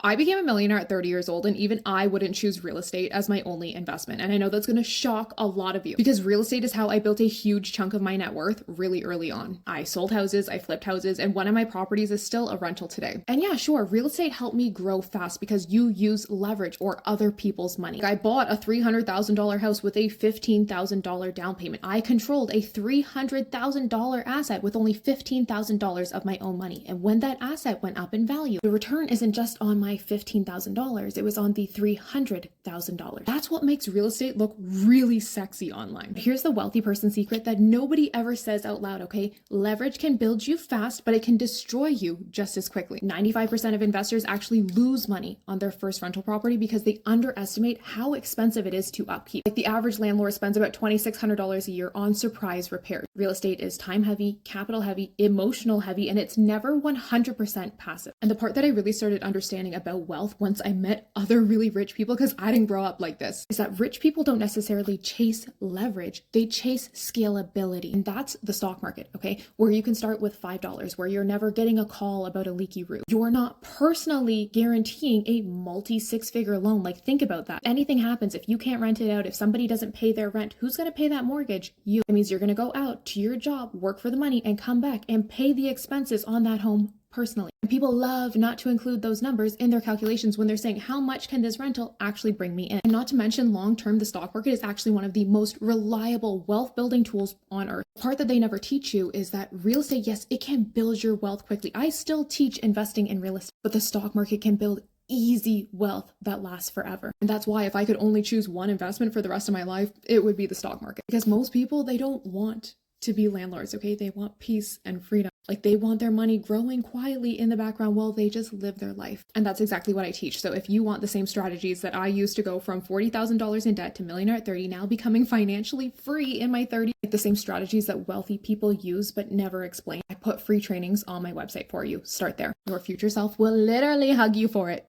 I became a millionaire at 30 years old, and even I wouldn't choose real estate as my only investment. And I know that's going to shock a lot of you because real estate is how I built a huge chunk of my net worth really early on. I sold houses, I flipped houses, and one of my properties is still a rental today. And yeah, sure, real estate helped me grow fast because you use leverage or other people's money. I bought a $300,000 house with a $15,000 down payment. I controlled a $300,000 asset with only $15,000 of my own money. And when that asset went up in value, the return isn't just on my $15,000, it was on the $300,000. That's what makes real estate look really sexy online. Here's the wealthy person secret that nobody ever says out loud, okay? Leverage can build you fast, but it can destroy you just as quickly. 95% of investors actually lose money on their first rental property because they underestimate how expensive it is to upkeep. Like the average landlord spends about $2,600 a year on surprise repairs. Real estate is time heavy, capital heavy, emotional heavy, and it's never 100% passive. And the part that I really started understanding about wealth once I met other really rich people, because I didn't grow up like this, is that rich people don't necessarily chase leverage, they chase scalability. And that's the stock market, okay? Where you can start with $5, where you're never getting a call about a leaky roof. You're not personally guaranteeing a multi-six-figure loan. Like, think about that. Anything happens, if you can't rent it out, if somebody doesn't pay their rent, who's going to pay that mortgage? You. It means you're going to go out to your job, work for the money, and come back and pay the expenses on that home personally. And people love not to include those numbers in their calculations when they're saying, how much can this rental actually bring me in? And not to mention, long-term, the stock market is actually one of the most reliable wealth building tools on earth. The part that they never teach you is that real estate, yes, it can build your wealth quickly. I still teach investing in real estate, but the stock market can build easy wealth that lasts forever. And that's why if I could only choose one investment for the rest of my life, it would be the stock market. Because most people, they don't want to be landlords, okay? They want peace and freedom. Like, they want their money growing quietly in the background while they just live their life. And that's exactly what I teach. So if you want the same strategies that I used to go from $40,000 in debt to millionaire at 30, now becoming financially free in my 30s, like the same strategies that wealthy people use but never explain, I put free trainings on my website for you. Start there. Your future self will literally hug you for it.